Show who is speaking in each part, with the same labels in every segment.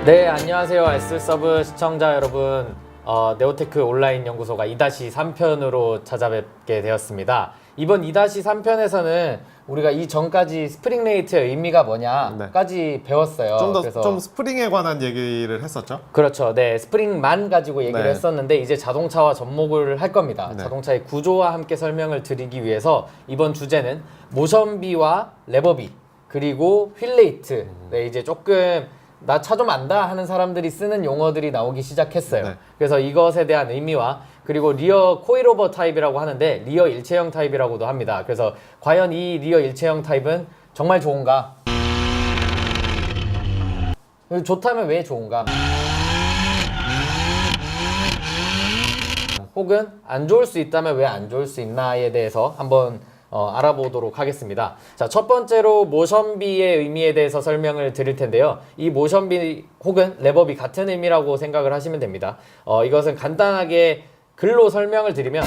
Speaker 1: 네, 안녕하세요. S서브 시청자 여러분. 네오테크 온라인 연구소가 2-3편으로 찾아뵙게 되었습니다. 이번 2-3편에서는 우리가 이 전까지 스프링 레이트의 의미가 뭐냐까지 배웠어요.
Speaker 2: 좀 스프링에 관한 얘기를 했었죠?
Speaker 1: 그렇죠. 네, 스프링만 가지고 얘기를
Speaker 2: 네.
Speaker 1: 했었는데 이제 자동차와 접목을 할 겁니다.
Speaker 2: 네.
Speaker 1: 자동차의 구조와 함께 설명을 드리기 위해서 이번 주제는 모션비와 레버비 그리고 휠 레이트. 네, 이제 조금 나 차 좀 안다 하는 사람들이 쓰는 용어들이 나오기 시작했어요.
Speaker 2: 네.
Speaker 1: 그래서 이것에 대한 의미와 그리고 리어 코일오버 타입이라고 하는데 리어 일체형 타입이라고도 합니다. 그래서 과연 이 리어 일체형 타입은 정말 좋은가? 좋다면 왜 좋은가? 혹은 안 좋을 수 있다면 왜 안 좋을 수 있나에 대해서 한번 알아보도록 하겠습니다. 자, 첫 번째로 모션비의 의미에 대해서 설명을 드릴 텐데요. 이 모션비 혹은 레버비 같은 의미라고 생각을 하시면 됩니다. 이것은 간단하게 글로 설명을 드리면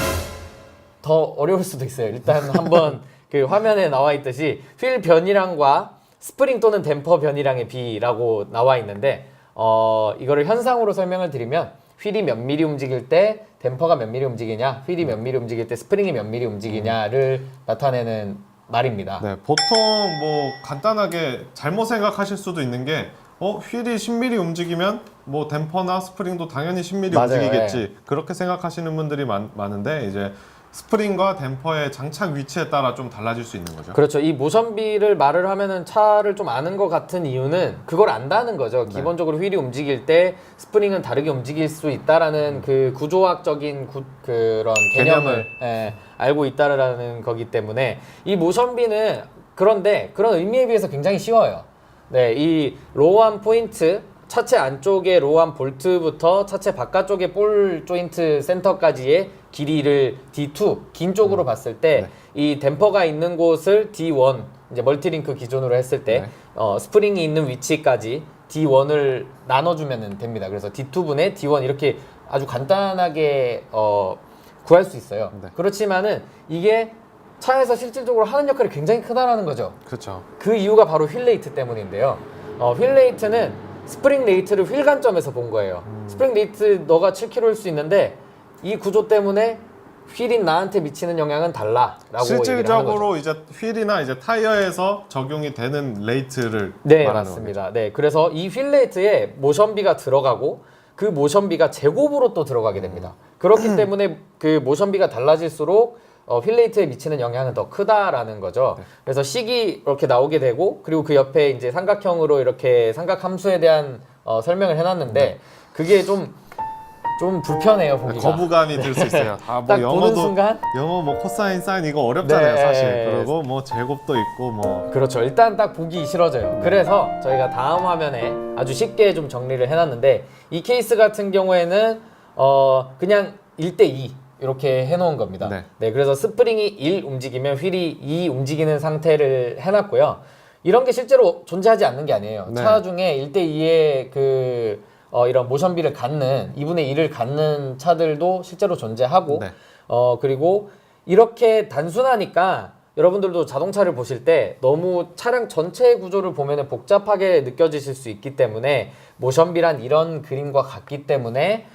Speaker 1: 더 어려울 수도 있어요. 일단 한번 그 화면에 나와 있듯이 휠 변이량과 스프링 또는 댐퍼 변이량의 비라고 나와 있는데 이거를 현상으로 설명을 드리면 휠이 몇 미리 움직일 때 댐퍼가 몇 미리 움직이냐, 휠이 몇 미리 움직일 때 스프링이 몇 미리 움직이냐를 나타내는 말입니다.
Speaker 2: 네, 보통 뭐 간단하게 잘못 생각하실 수도 있는 게 휠이 10mm 움직이면 뭐 댐퍼나 스프링도 당연히 10mm
Speaker 1: 맞아요.
Speaker 2: 움직이겠지.
Speaker 1: 네.
Speaker 2: 그렇게 생각하시는 분들이 많은데 이제 스프링과 댐퍼의 장착 위치에 따라 좀 달라질 수 있는 거죠.
Speaker 1: 그렇죠. 이 모션비를 말을 하면은 차를 좀 아는 것 같은 이유는 그걸 안다는 거죠.
Speaker 2: 네.
Speaker 1: 기본적으로 휠이 움직일 때 스프링은 다르게 움직일 수 있다라는 그 구조학적인 그런 개념을 알고 있다라는 거기 때문에 이 모션비는 그런데 그런 의미에 비해서 굉장히 쉬워요. 네, 이 로우암 포인트 차체 안쪽의 로우암 볼트부터 차체 바깥쪽의 볼 조인트 센터까지의 길이를 D2 긴 쪽으로 봤을 때 이 댐퍼가 있는 곳을 D1 이제 멀티링크 기준으로 했을 때 스프링이 있는 위치까지 D1을 나눠주면 됩니다. 그래서 D2분의 D1 이렇게 아주 간단하게 구할 수 있어요.
Speaker 2: 네.
Speaker 1: 그렇지만은 이게 차에서 실질적으로 하는 역할이 굉장히 크다라는 거죠.
Speaker 2: 그렇죠.
Speaker 1: 그 이유가 바로 휠 레이트 때문인데요. 휠 레이트는 스프링 레이트를 휠 관점에서 본 거예요. 스프링 레이트 너가 7kg일 수 있는데 이 구조 때문에 휠인 나한테 미치는 영향은 달라라고
Speaker 2: 실질적으로 이제 휠이나 이제 타이어에서 적용이 되는 레이트를
Speaker 1: 네,
Speaker 2: 말하는
Speaker 1: 맞습니다.
Speaker 2: 거죠.
Speaker 1: 네, 그래서 이 휠 레이트에 모션비가 들어가고 그 모션비가 제곱으로 또 들어가게 됩니다. 그렇기 때문에 그 모션비가 달라질수록 휠 레이트에 미치는 영향은 더 크다라는 거죠.
Speaker 2: 네.
Speaker 1: 그래서 식이 이렇게 나오게 되고 그리고 그 옆에 이제 삼각형으로 이렇게 삼각 함수에 대한 설명을 해놨는데 그게 좀 불편해요 보기가.
Speaker 2: 거부감이 들 수 있어요. 아,
Speaker 1: 딱 보는 순간
Speaker 2: 영어 뭐 코사인, 사인 이거 어렵잖아요,
Speaker 1: 네.
Speaker 2: 사실. 그리고 뭐 제곱도 있고 뭐.
Speaker 1: 그렇죠. 일단 딱 보기 싫어져요. 그래서 저희가 다음 화면에 아주 쉽게 좀 정리를 해놨는데 이 케이스 같은 경우에는 그냥 1대2 이렇게 해놓은 겁니다. 네, 그래서 스프링이 1 움직이면 휠이 2 움직이는 상태를 해놨고요. 이런 게 실제로 존재하지 않는 게 아니에요.
Speaker 2: 네.
Speaker 1: 차 중에 1대2의 이런 모션비를 갖는 2분의 1을 갖는 차들도 실제로 존재하고
Speaker 2: 네.
Speaker 1: 그리고 이렇게 단순하니까 여러분들도 자동차를 보실 때 너무 차량 전체의 구조를 보면 복잡하게 느껴지실 수 있기 때문에 모션비란 이런 그림과 같기 때문에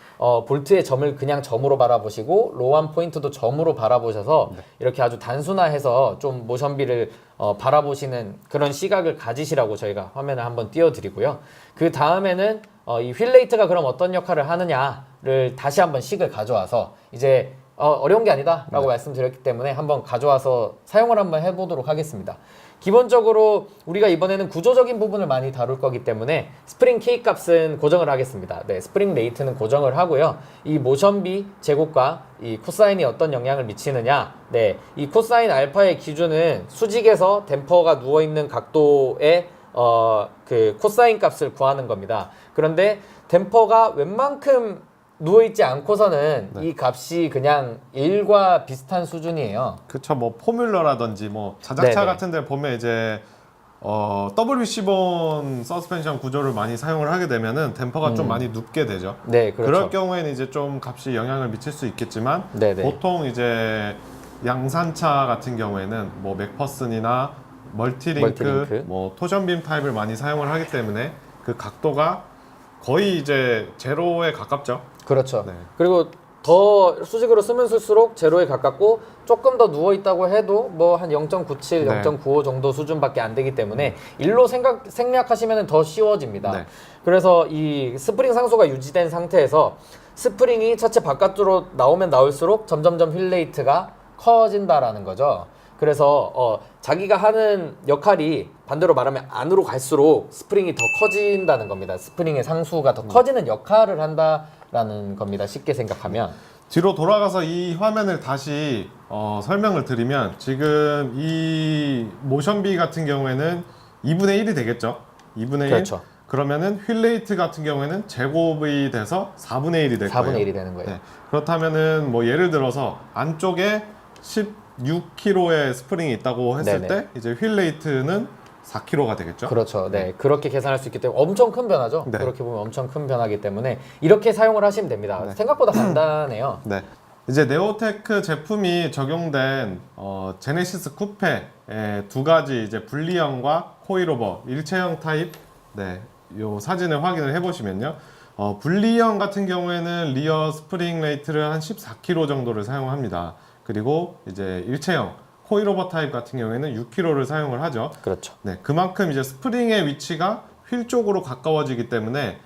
Speaker 1: 볼트의 점을 그냥 점으로 바라보시고 로우암 포인트도 점으로 바라보셔서 이렇게 아주 단순화해서 좀 모션비를 바라보시는 그런 시각을 가지시라고 저희가 화면을 한번 띄워드리고요. 그 다음에는 이 휠 레이트가 그럼 어떤 역할을 하느냐를 다시 한번 식을 가져와서 이제 어려운 게 아니다 라고 말씀드렸기 때문에 한번 가져와서 사용을 한번 해보도록 하겠습니다. 기본적으로 우리가 이번에는 구조적인 부분을 많이 다룰 거기 때문에 스프링 K 값은 고정을 하겠습니다. 네, 스프링 레이트는 고정을 하고요. 이 모션비 제곱과 이 코사인이 어떤 영향을 미치느냐, 네, 이 코사인 알파의 기준은 수직에서 댐퍼가 누워있는 각도의 그 코사인 값을 구하는 겁니다. 그런데 댐퍼가 웬만큼 누워있지 않고서는 이 값이 그냥 1과 비슷한 수준이에요.
Speaker 2: 그쵸, 뭐 포뮬러라든지 뭐 자작차
Speaker 1: 네네.
Speaker 2: 같은 데 보면 이제 WC-본 서스펜션 구조를 많이 사용을 하게 되면은 댐퍼가 좀 많이 눕게 되죠.
Speaker 1: 네, 그렇죠.
Speaker 2: 그럴 경우에는 이제 좀 값이 영향을 미칠 수 있겠지만
Speaker 1: 네네.
Speaker 2: 보통 이제 양산차 같은 경우에는 뭐 맥퍼슨이나 멀티링크,
Speaker 1: 멀티링크.
Speaker 2: 뭐 토션빔 타입을 많이 사용을 하기 때문에 그 각도가 거의 이제 제로에 가깝죠.
Speaker 1: 그렇죠.
Speaker 2: 네.
Speaker 1: 그리고 더 수직으로 쓰면 쓸수록 제로에 가깝고 조금 더 누워 있다고 해도 뭐 한 0.97,
Speaker 2: 네.
Speaker 1: 0.95 정도 수준밖에 안 되기 때문에 일로 생략하시면 더 쉬워집니다.
Speaker 2: 네.
Speaker 1: 그래서 이 스프링 상수가 유지된 상태에서 스프링이 차체 바깥으로 나오면 나올수록 점점점 휠 레이트가 커진다라는 거죠. 그래서 자기가 하는 역할이 반대로 말하면 안으로 갈수록 스프링이 더 커진다는 겁니다. 스프링의 상수가 더 커지는 역할을 한다라는 겁니다. 쉽게 생각하면.
Speaker 2: 뒤로 돌아가서 이 화면을 다시 설명을 드리면 지금 이 모션비 같은 경우에는 2분의 1이 되겠죠. 2분의 1.
Speaker 1: 그렇죠.
Speaker 2: 그러면은 휠 레이트 같은 경우에는 제곱이 돼서 4분의 1이 될
Speaker 1: 4분의
Speaker 2: 거예요.
Speaker 1: 1이 되는 거예요.
Speaker 2: 네. 그렇다면은 뭐 예를 들어서 안쪽에 16kg의 스프링이 있다고 했을
Speaker 1: 네네.
Speaker 2: 때 이제 휠 레이트는 4kg가 되겠죠.
Speaker 1: 그렇죠. 네. 그렇게 계산할 수 있기 때문에 엄청 큰 변화죠.
Speaker 2: 네.
Speaker 1: 그렇게 보면 엄청 큰 변화이기 때문에 이렇게 사용을 하시면 됩니다.
Speaker 2: 네.
Speaker 1: 생각보다 간단해요.
Speaker 2: 네. 이제 네오테크 제품이 적용된 제네시스 쿠페의 두 가지 이제 분리형과 코일오버 일체형 타입, 네, 요 사진을 확인을 해보시면요. 분리형 같은 경우에는 리어 스프링 레이트를 한 14kg 정도를 사용합니다. 그리고 이제 일체형 코일오버 타입 같은 경우에는 6kg를 사용을 하죠.
Speaker 1: 그렇죠.
Speaker 2: 네, 그만큼 이제 스프링의 위치가 휠 쪽으로 가까워지기 때문에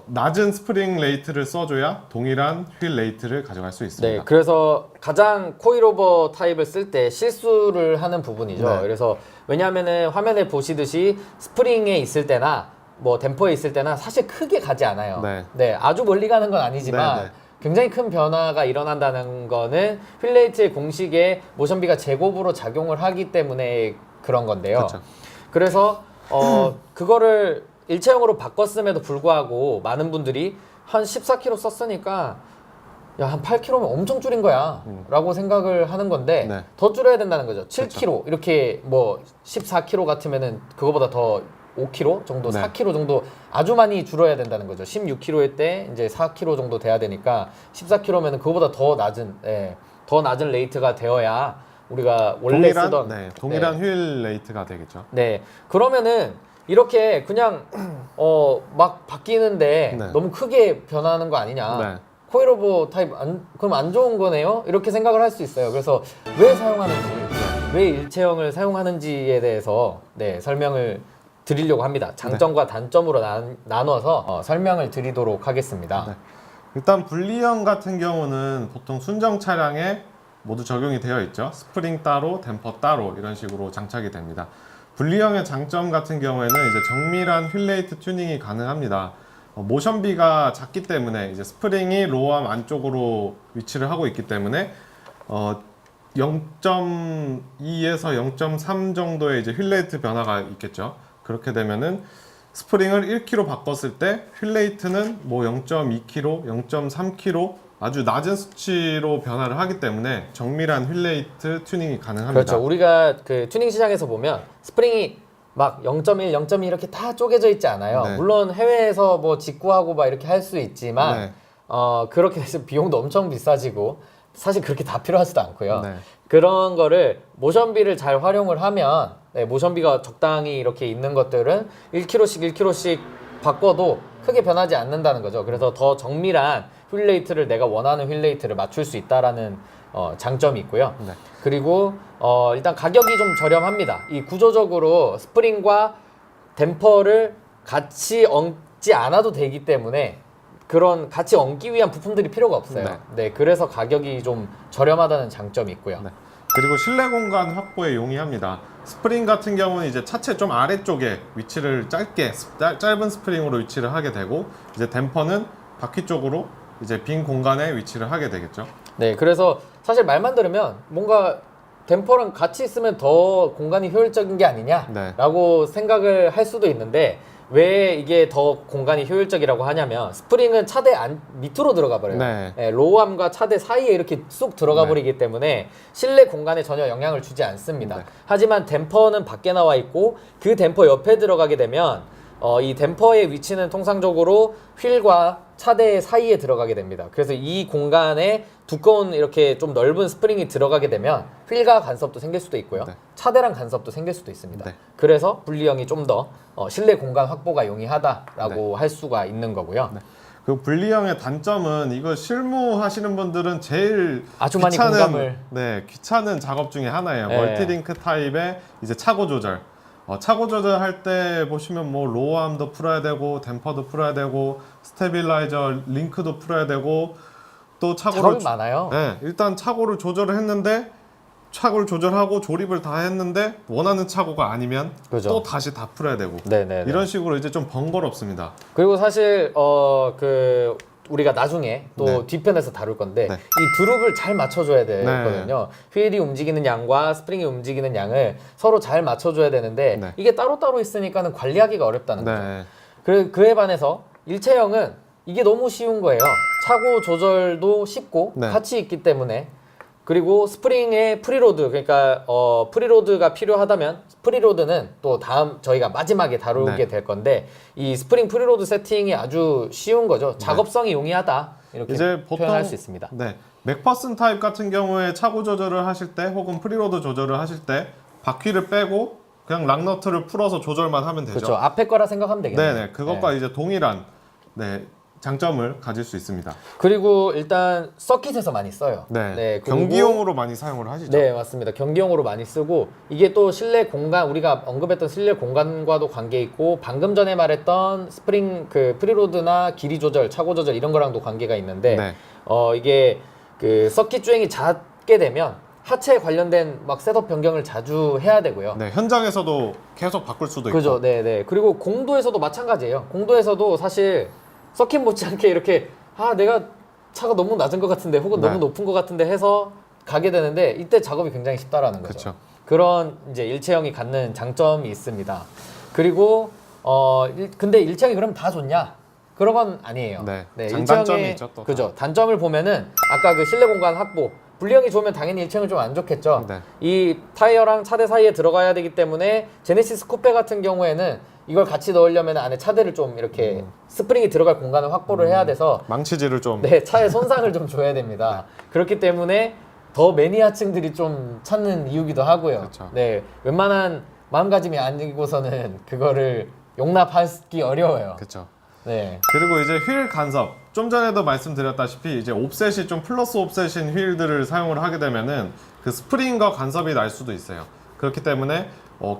Speaker 2: 낮은 스프링 레이트를 써줘야 동일한 휠 레이트를 가져갈 수 있습니다.
Speaker 1: 네, 그래서 가장 코일오버 타입을 쓸 때 실수를 하는 부분이죠.
Speaker 2: 네.
Speaker 1: 그래서 왜냐하면은 화면에 보시듯이 스프링에 있을 때나 뭐 댐퍼에 있을 때나 사실 크게 가지 않아요.
Speaker 2: 네.
Speaker 1: 아주 멀리 가는 건 아니지만
Speaker 2: 네, 네.
Speaker 1: 굉장히 큰 변화가 일어난다는 거는 휠 레이트의 공식에 모션비가 제곱으로 작용을 하기 때문에 그런 건데요.
Speaker 2: 그렇죠.
Speaker 1: 그래서 그거를 일체형으로 바꿨음에도 불구하고 많은 분들이 한 14kg 썼으니까 야, 한 8kg면 엄청 줄인 거야 라고 생각을 하는 건데
Speaker 2: 네.
Speaker 1: 더 줄여야 된다는 거죠. 7kg 이렇게 뭐 14kg 같으면은 그거보다 더 5kg 정도,
Speaker 2: 네.
Speaker 1: 4kg 정도 아주 많이 줄어야 된다는 거죠. 16kg일 때 이제 4kg 정도 돼야 되니까 14kg면은 그거보다 더 낮은 더 낮은 레이트가 되어야 우리가 원래 쓰던
Speaker 2: 동일한 휠 레이트가 되겠죠.
Speaker 1: 네. 그러면은 이렇게 그냥 막 바뀌는데
Speaker 2: 네.
Speaker 1: 너무 크게 변하는 거 아니냐.
Speaker 2: 네.
Speaker 1: 코일오버 타입 그럼 안 좋은 거네요? 이렇게 생각을 할 수 있어요. 그래서 왜 사용하는지, 왜 일체형을 사용하는지에 대해서 설명을 드리려고 합니다. 장점과 단점으로 나눠서 설명을 드리도록 하겠습니다.
Speaker 2: 네. 일단 분리형 같은 경우는 보통 순정 차량에 모두 적용이 되어 있죠. 스프링 따로, 댐퍼 따로 이런 식으로 장착이 됩니다. 분리형의 장점 같은 경우에는 이제 정밀한 휠 레이트 튜닝이 가능합니다. 모션비가 작기 때문에 이제 스프링이 로어암 안쪽으로 위치를 하고 있기 때문에 0.2에서 0.3 정도의 이제 휠 레이트 변화가 있겠죠. 그렇게 되면은 스프링을 1kg 바꿨을 때 휠 레이트는 뭐 0.2kg, 0.3kg 아주 낮은 수치로 변화를 하기 때문에 정밀한 휠 레이트 튜닝이 가능합니다.
Speaker 1: 그렇죠. 우리가 그 튜닝 시장에서 보면 스프링이 막 0.1, 0.2 이렇게 다 쪼개져 있지 않아요.
Speaker 2: 네.
Speaker 1: 물론 해외에서 뭐 직구하고 막 이렇게 할 수 있지만
Speaker 2: 네.
Speaker 1: 그렇게 해서 비용도 엄청 비싸지고 사실 그렇게 다 필요하지도 않고요.
Speaker 2: 네.
Speaker 1: 그런 거를 모션비를 잘 활용을 하면 모션비가 적당히 이렇게 있는 것들은 1kg씩 1kg씩 바꿔도 크게 변하지 않는다는 거죠. 그래서 더 정밀한 휠 레이트를 내가 원하는 휠 레이트를 맞출 수 있다라는 장점이 있고요.
Speaker 2: 네.
Speaker 1: 그리고 일단 가격이 좀 저렴합니다. 이 구조적으로 스프링과 댐퍼를 같이 얹지 않아도 되기 때문에 그런 같이 얹기 위한 부품들이 필요가 없어요. 네, 그래서 가격이 좀 저렴하다는 장점이 있고요.
Speaker 2: 네. 그리고 실내 공간 확보에 용이합니다. 스프링 같은 경우는 이제 차체 좀 아래쪽에 위치를 짧은 스프링으로 위치를 하게 되고 이제 댐퍼는 바퀴 쪽으로 이제 빈 공간에 위치를 하게 되겠죠.
Speaker 1: 네, 그래서 사실 말만 들으면 뭔가 댐퍼랑 같이 있으면 더 공간이 효율적인 게 아니냐라고 생각을 할 수도 있는데 왜 이게 더 공간이 효율적이라고 하냐면 스프링은 차대 밑으로 들어가 버려요.
Speaker 2: 네.
Speaker 1: 로어암과 차대 사이에 이렇게 쑥 들어가 버리기 때문에 실내 공간에 전혀 영향을 주지 않습니다.
Speaker 2: 네.
Speaker 1: 하지만 댐퍼는 밖에 나와 있고 그 댐퍼 옆에 들어가게 되면 이 댐퍼의 위치는 통상적으로 휠과 차대 사이에 들어가게 됩니다. 그래서 이 공간에 두꺼운 이렇게 좀 넓은 스프링이 들어가게 되면 휠과 간섭도 생길 수도 있고요.
Speaker 2: 네.
Speaker 1: 차대랑 간섭도 생길 수도 있습니다.
Speaker 2: 네.
Speaker 1: 그래서 분리형이 좀 더 실내 공간 확보가 용이하다라고 할 수가 있는 거고요.
Speaker 2: 네. 그 분리형의 단점은 이거 실무하시는 분들은 제일
Speaker 1: 아주 많이 공감을.
Speaker 2: 귀찮은 작업 중에 하나예요.
Speaker 1: 네.
Speaker 2: 멀티링크 타입의 이제 차고 조절. 차고 조절할 때 보시면 뭐 로어암도 풀어야 되고 댐퍼도 풀어야 되고 스테빌라이저 링크도 풀어야 되고 또 차고를
Speaker 1: 작업이 많아요.
Speaker 2: 네, 일단 차고를 조절을 했는데 차고를 조절하고 조립을 다 했는데 원하는 차고가 아니면
Speaker 1: 그죠.
Speaker 2: 또 다시 다 풀어야 되고
Speaker 1: 네네.
Speaker 2: 이런 식으로 이제 좀 번거롭습니다.
Speaker 1: 그리고 사실 그 우리가 나중에 또
Speaker 2: 네.
Speaker 1: 뒤편에서 다룰 건데
Speaker 2: 네.
Speaker 1: 이 드롭을 잘 맞춰줘야 되거든요. 휠이 움직이는 양과 스프링이 움직이는 양을 서로 잘 맞춰줘야 되는데
Speaker 2: 네.
Speaker 1: 이게 따로따로 있으니까는 관리하기가 어렵다는 거죠.
Speaker 2: 네.
Speaker 1: 그에 반해서 일체형은 이게 너무 쉬운 거예요. 차고 조절도 쉽고
Speaker 2: 네.
Speaker 1: 같이 있기 때문에 그리고 스프링의 프리로드 그러니까 프리로드가 필요하다면 프리로드는 또 다음 저희가 마지막에 다루게
Speaker 2: 네.
Speaker 1: 될 건데 이 스프링 프리로드 세팅이 아주 쉬운 거죠. 작업성이 용이하다 이렇게
Speaker 2: 이제 보통
Speaker 1: 표현할 수 있습니다.
Speaker 2: 네. 맥퍼슨 타입 같은 경우에 차고 조절을 하실 때 혹은 프리로드 조절을 하실 때 바퀴를 빼고 그냥 락너트를 풀어서 조절만 하면 되죠.
Speaker 1: 그렇죠. 앞에 거라 생각하면 되겠네요.
Speaker 2: 네네. 그것과 이제 동일한 장점을 가질 수 있습니다.
Speaker 1: 그리고 일단 서킷에서 많이 써요.
Speaker 2: 네.
Speaker 1: 그리고
Speaker 2: 경기용으로 많이 사용을 하시죠.
Speaker 1: 네, 맞습니다. 경기용으로 많이 쓰고 이게 또 실내 공간 우리가 언급했던 실내 공간과도 관계 있고 방금 전에 말했던 스프링 그 프리로드나 길이 조절, 차고 조절 이런 거랑도 관계가 있는데
Speaker 2: 네.
Speaker 1: 이게 그 서킷 주행이 잦게 되면 하체에 관련된 막 셋업 변경을 자주 해야 되고요.
Speaker 2: 네, 현장에서도 계속 바꿀 수도 있고.
Speaker 1: 그죠, 네, 네. 그리고 공도에서도 마찬가지예요. 공도에서도 사실 서킷 못지않게 이렇게 내가 차가 너무 낮은 것 같은데 혹은
Speaker 2: 네.
Speaker 1: 너무 높은 것 같은데 해서 가게 되는데 이때 작업이 굉장히 쉽다라는 거죠.
Speaker 2: 그쵸.
Speaker 1: 그런 이제 일체형이 갖는 장점이 있습니다. 그리고 근데 일체형이 그럼 다 좋냐? 그런 건 아니에요.
Speaker 2: 네. 장단점이
Speaker 1: 일체형의-
Speaker 2: 있죠, 또.
Speaker 1: 그죠. 단점을 보면은 아까 그 실내 공간 확보 분리형이 좋으면 당연히 일체형은 좀 안 좋겠죠.
Speaker 2: 네.
Speaker 1: 이 타이어랑 차대 사이에 들어가야 되기 때문에 제네시스 쿠페 같은 경우에는 이걸 같이 넣으려면 안에 차대를 좀 이렇게 스프링이 들어갈 공간을 확보를 해야 돼서
Speaker 2: 망치질을 좀.
Speaker 1: 네, 차에 손상을 좀 줘야 됩니다. 그렇기 때문에 더 매니아층들이 좀 찾는 이유기도 하고요.
Speaker 2: 그렇죠.
Speaker 1: 네, 웬만한 마음가짐이 아니고서는 그거를 용납하기 어려워요.
Speaker 2: 그렇죠.
Speaker 1: 네,
Speaker 2: 그리고 이제 휠 간섭. 좀 전에도 말씀드렸다시피 이제 옵셋이 좀 플러스 옵셋인 휠들을 사용을 하게 되면은 그 스프링과 간섭이 날 수도 있어요. 그렇기 때문에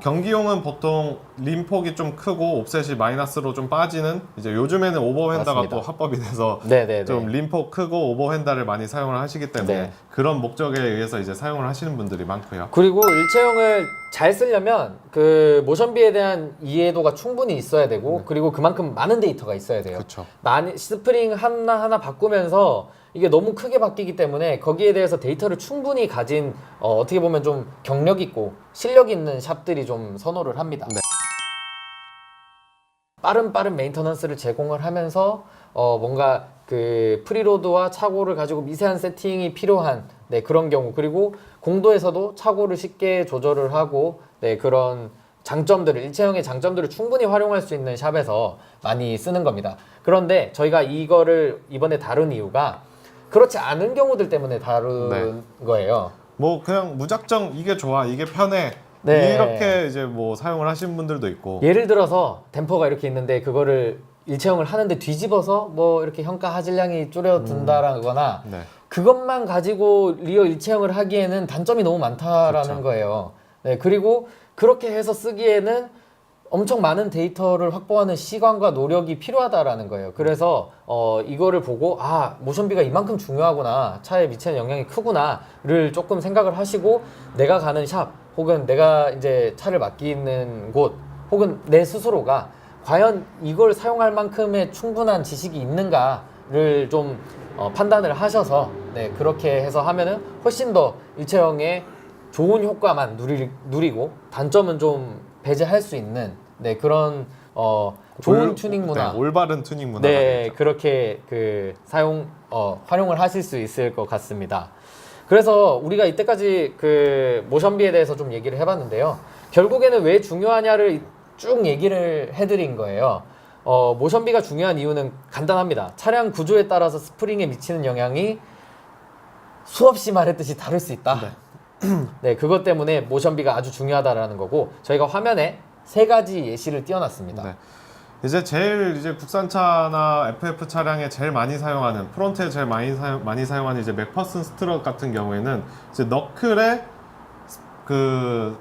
Speaker 2: 경기용은 보통 림폭이 좀 크고 옵셋이 마이너스로 좀 빠지는 이제 요즘에는 오버핸다가
Speaker 1: 맞습니다.
Speaker 2: 또 합법이 돼서
Speaker 1: 네.
Speaker 2: 좀 림폭 크고 오버핸다를 많이 사용을 하시기 때문에
Speaker 1: 네.
Speaker 2: 그런 목적에 의해서 이제 사용을 하시는 분들이 많고요.
Speaker 1: 그리고 일체형을 잘 쓰려면 그 모션비에 대한 이해도가 충분히 있어야 되고 그리고 그만큼 많은 데이터가 있어야 돼요.
Speaker 2: 그렇죠.
Speaker 1: 많이 스프링 하나 바꾸면서 이게 너무 크게 바뀌기 때문에 거기에 대해서 데이터를 충분히 가진 어떻게 보면 좀 경력 있고 실력 있는 샵들이 좀 선호를 합니다.
Speaker 2: 네.
Speaker 1: 빠른 메인터넌스를 제공을 하면서 뭔가 그 프리로드와 차고를 가지고 미세한 세팅이 필요한 그런 경우 그리고 공도에서도 차고를 쉽게 조절을 하고 그런 장점들을 일체형의 장점들을 충분히 활용할 수 있는 샵에서 많이 쓰는 겁니다. 그런데 저희가 이거를 이번에 다룬 이유가 그렇지 않은 경우들 때문에 다룬 거예요.
Speaker 2: 뭐 그냥 무작정 이게 좋아, 이게 편해
Speaker 1: 네.
Speaker 2: 이렇게 이제 뭐 사용을 하시는 분들도 있고.
Speaker 1: 예를 들어서 댐퍼가 이렇게 있는데 그거를 일체형을 하는데 뒤집어서 뭐 이렇게 현가 하질량이 줄여든다라거나
Speaker 2: 네.
Speaker 1: 그것만 가지고 리어 일체형을 하기에는 단점이 너무 많다라는
Speaker 2: 그렇죠.
Speaker 1: 거예요. 네, 그리고 그렇게 해서 쓰기에는 엄청 많은 데이터를 확보하는 시간과 노력이 필요하다라는 거예요. 그래서 이거를 보고 모션비가 이만큼 중요하구나, 차에 미치는 영향이 크구나를 조금 생각을 하시고 내가 가는 샵 혹은 내가 이제 차를 맡기는 곳 혹은 내 스스로가 과연 이걸 사용할 만큼의 충분한 지식이 있는가를 좀 판단을 하셔서 그렇게 해서 하면은 훨씬 더 일체형의 좋은 효과만 누리고 단점은 좀 배제할 수 있는 그런 좋은 튜닝 문화,
Speaker 2: 올바른 튜닝 문화가 되죠.
Speaker 1: 그렇게 활용을 하실 수 있을 것 같습니다. 그래서 우리가 이때까지 그 모션비에 대해서 좀 얘기를 해봤는데요. 결국에는 왜 중요하냐를 쭉 얘기를 해드린 거예요. 모션비가 중요한 이유는 간단합니다. 차량 구조에 따라서 스프링에 미치는 영향이 수없이 말했듯이 다를 수 있다. 네, 그것 때문에 모션비가 아주 중요하다라는 거고 저희가 화면에 3가지 예시를 띄워놨습니다.
Speaker 2: 네. 이제 제일 이제 국산차나 FF 차량에 제일 많이 사용하는 프론트에 제일 많이 사용하는 이제 맥퍼슨 스트럿 같은 경우에는 이제 너클에 그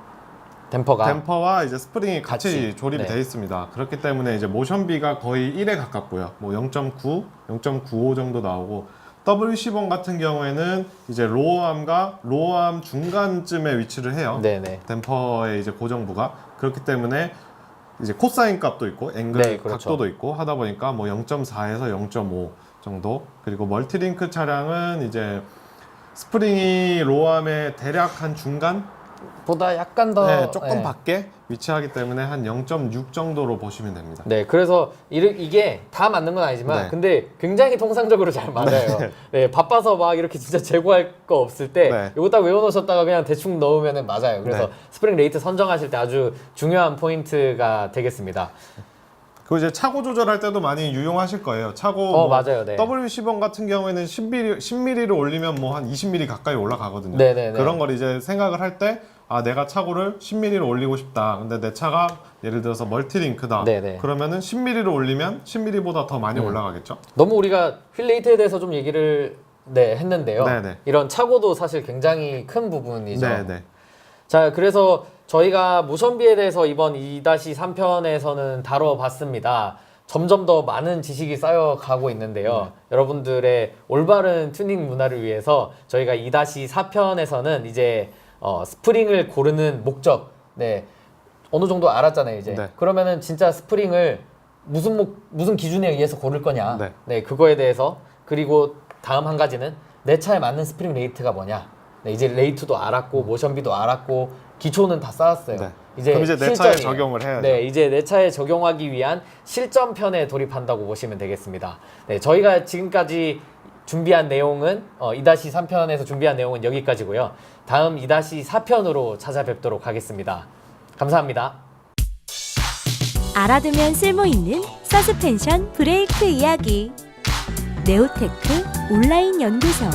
Speaker 2: 댐퍼와 이제 스프링이 같이 조립이
Speaker 1: 네.
Speaker 2: 되어 있습니다. 그렇기 때문에 이제 모션비가 거의 1에 가깝고요. 뭐 0.9, 0.95 정도 나오고 W10원 같은 경우에는 이제 로어암과 로어암 중간쯤에 위치를 해요.
Speaker 1: 네네.
Speaker 2: 댐퍼의 이제 고정부가 그렇기 때문에 이제 코사인 값도 있고 앵글
Speaker 1: 네, 그렇죠.
Speaker 2: 각도도 있고 하다 보니까 뭐 0.4에서 0.5 정도 그리고 멀티링크 차량은 이제 스프링이 로어암의 대략 한 중간
Speaker 1: 보다 약간 더
Speaker 2: 네, 조금 밖에 위치하기 때문에 한 0.6 정도로 보시면 됩니다.
Speaker 1: 네, 그래서 이게 다 맞는 건 아니지만
Speaker 2: 네.
Speaker 1: 근데 굉장히 통상적으로 잘 맞아요. 네, 바빠서 막 이렇게 진짜 재고할 거 없을 때
Speaker 2: 네.
Speaker 1: 이거 딱 외워놓으셨다가 그냥 대충 넣으면 맞아요. 그래서
Speaker 2: 네.
Speaker 1: 스프링 레이트 선정하실 때 아주 중요한 포인트가 되겠습니다.
Speaker 2: 그리고 이제 차고 조절할 때도 많이 유용하실 거예요. 차고
Speaker 1: 맞아요. 네.
Speaker 2: W10원 같은 경우에는 10mm를 올리면 뭐 한 20mm 가까이 올라가거든요.
Speaker 1: 네네네.
Speaker 2: 그런 걸 이제 생각을 할 때 아, 내가 차고를 10mm로 올리고 싶다. 근데 내 차가 예를 들어서 멀티링크다.
Speaker 1: 네네.
Speaker 2: 그러면은 10mm를 올리면 10mm보다 더 많이 올라가겠죠.
Speaker 1: 너무 우리가 휠 레이트에 대해서 좀 얘기를 했는데요.
Speaker 2: 네네.
Speaker 1: 이런 차고도 사실 굉장히 큰 부분이죠.
Speaker 2: 네네.
Speaker 1: 자, 그래서 저희가 모션비에 대해서 이번 2-3편에서는 다뤄봤습니다. 점점 더 많은 지식이 쌓여가고 있는데요. 여러분들의 올바른 튜닝 문화를 위해서 저희가 2-4편에서는 이제 스프링을 고르는 목적, 어느 정도 알았잖아요, 이제.
Speaker 2: 네.
Speaker 1: 그러면은 진짜 스프링을 무슨 기준에 의해서 고를 거냐.
Speaker 2: 네.
Speaker 1: 그거에 대해서. 그리고 다음 한 가지는 내 차에 맞는 스프링 레이트가 뭐냐. 이제 레이트도 알았고 모션비도 알았고 기초는 다 쌓았어요.
Speaker 2: 네.
Speaker 1: 이제
Speaker 2: 그럼 이제 내 차에
Speaker 1: 실전이에요.
Speaker 2: 적용을 해야죠.
Speaker 1: 네, 이제 내 차에 적용하기 위한 실전편에 돌입한다고 보시면 되겠습니다. 네, 저희가 지금까지 준비한 내용은 2-3편에서 준비한 내용은 여기까지고요. 다음 2-4편으로 찾아뵙도록 하겠습니다. 감사합니다.
Speaker 3: 알아두면 쓸모있는 서스펜션 브레이크 이야기 네오테크 온라인 연구소